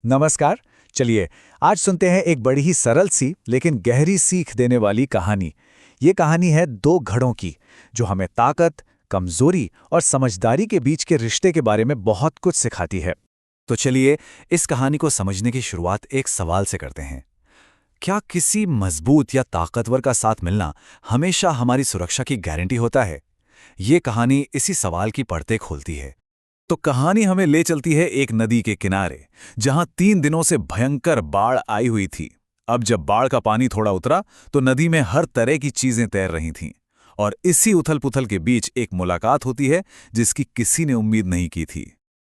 नमस्कार। चलिए, आज सुनते हैं एक बड़ी ही सरल सी लेकिन गहरी सीख देने वाली कहानी। ये कहानी है दो घड़ों की, जो हमें ताकत, कमजोरी और समझदारी के बीच के रिश्ते के बारे में बहुत कुछ सिखाती है। तो चलिए, इस कहानी को समझने की शुरुआत एक सवाल से करते हैं। क्या किसी मजबूत या ताकतवर का साथ मिलना हमेशा हमारी सुरक्षा की गारंटी होता है? ये कहानी इसी सवाल की पर्दे खोलती है। तो कहानी हमें ले चलती है एक नदी के किनारे, जहां 3 दिनों से भयंकर बाढ़ आई हुई थी। अब जब बाढ़ का पानी थोड़ा उतरा, तो नदी में हर तरह की चीजें तैर रही थीं। और इसी उथल-पुथल के बीच एक मुलाकात होती है, जिसकी किसी ने उम्मीद नहीं की थी।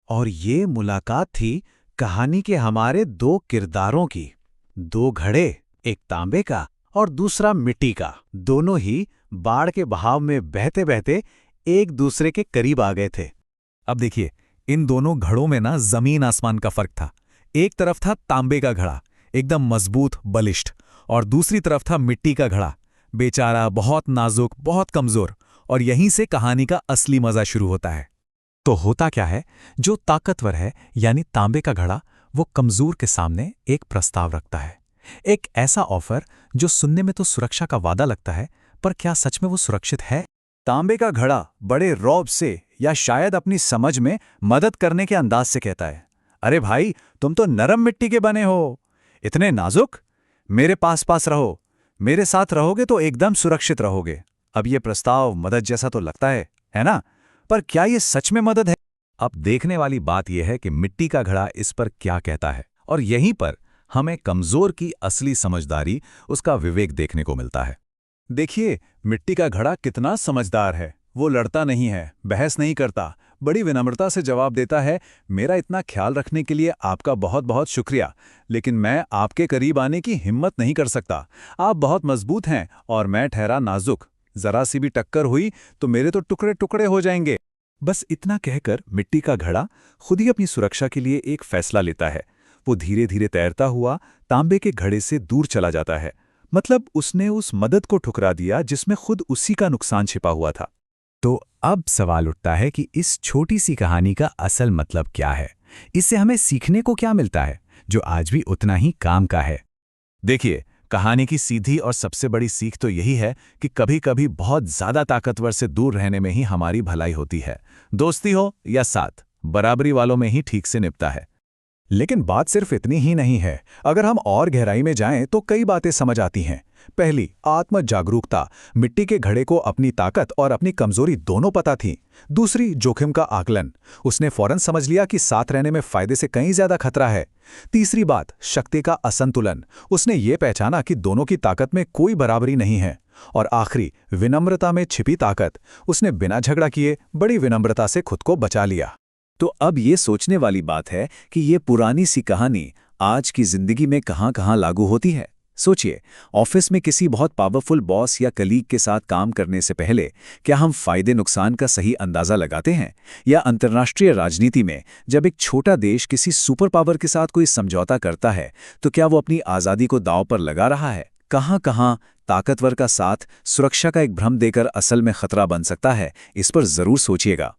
और ये मुलाकात थी कहानी के हमारे दो किरदारों की। दो घड़े, एक तांबे का और दूसरा मिट्टी का। दोनों ही बाढ़ के बहाव में बहते बहते एक दूसरे के करीब आ गए थे। अब देखिए, इन दोनों घड़ों में ना जमीन आसमान का फर्क था। एक तरफ था तांबे का घड़ा, एकदम मजबूत बलिष्ठ, और दूसरी तरफ था मिट्टी का घड़ा, बेचारा बहुत नाजुक, बहुत कमजोर। और यहीं से कहानी का असली मजा शुरू होता है। तो होता क्या है, जो ताकतवर है यानी तांबे का घड़ा, वो कमजोर के सामने एक प्रस्ताव रखता है। एक ऐसा ऑफर जो सुनने में तो सुरक्षा का वादा लगता है, पर क्या सच में वो सुरक्षित है? तांबे का घड़ा बड़े रौब से या शायद अपनी समझ में मदद करने के अंदाज से कहता है, अरे भाई, तुम तो नरम मिट्टी के बने हो, इतने नाजुक, मेरे पास पास रहो, मेरे साथ रहोगे तो एकदम सुरक्षित रहोगे। अब ये प्रस्ताव मदद जैसा तो लगता है ना? पर क्या ये सच में मदद है? अब देखने वाली बात यह है कि मिट्टी का घड़ा इस पर क्या कहता है, और यहीं पर हमें कमजोर की असली समझदारी, उसका विवेक देखने को मिलता है। देखिए, मिट्टी का घड़ा कितना समझदार है। वो लड़ता नहीं है, बहस नहीं करता, बड़ी विनम्रता से जवाब देता है, मेरा इतना ख्याल रखने के लिए आपका बहुत बहुत शुक्रिया, लेकिन मैं आपके करीब आने की हिम्मत नहीं कर सकता। आप बहुत मजबूत हैं और मैं ठहरा नाजुक। जरा सी भी टक्कर हुई तो मेरे तो टुकड़े टुकड़े हो जाएंगे। बस इतना कहकर मिट्टी का घड़ा खुद ही अपनी सुरक्षा के लिए एक फैसला लेता है। वो धीरे धीरे तैरता हुआ तांबे के घड़े से दूर चला जाता है। मतलब उसने उस मदद को ठुकरा दिया जिसमें खुद उसी का नुकसान छिपा हुआ था। तो अब सवाल उठता है कि इस छोटी सी कहानी का असल मतलब क्या है? इससे हमें सीखने को क्या मिलता है, जो आज भी उतना ही काम का है? देखिए, कहानी की सीधी और सबसे बड़ी सीख तो यही है कि कभी-कभी बहुत ज्यादा ताकतवर से दूर रहने में ही हमारी भलाई होती है। दोस्ती हो या साथ, बराबरी वालों में ही ठीक से निपटा है। लेकिन बात सिर्फ इतनी ही नहीं है। अगर हम और गहराई में जाएं तो कई बातें समझ आती हैं। पहली, आत्म जागरूकता। मिट्टी के घड़े को अपनी ताकत और अपनी कमजोरी दोनों पता थी। दूसरी, जोखिम का आकलन। उसने फौरन समझ लिया कि साथ रहने में फायदे से कहीं ज्यादा खतरा है। तीसरी बात, शक्ति का असंतुलन। उसने ये पहचाना कि दोनों की ताकत में कोई बराबरी नहीं है। और आखिरी, विनम्रता में छिपी ताकत। उसने बिना झगड़ा किए बड़ी विनम्रता से खुद को बचा लिया। तो अब ये सोचने वाली बात है कि ये पुरानी सी कहानी आज की जिंदगी में कहाँ-कहाँ लागू होती है। सोचिए, ऑफिस में किसी बहुत पावरफुल बॉस या कलीग के साथ काम करने से पहले क्या हम फायदे नुकसान का सही अंदाजा लगाते हैं? या अंतर्राष्ट्रीय राजनीति में जब एक छोटा देश किसी सुपर पावर के साथ कोई समझौता करता है, तो क्या वो अपनी आज़ादी को दांव पर लगा रहा है? कहाँ-कहाँ ताकतवर का साथ सुरक्षा का एक भ्रम देकर असल में खतरा बन सकता है? इस पर जरूर सोचिएगा।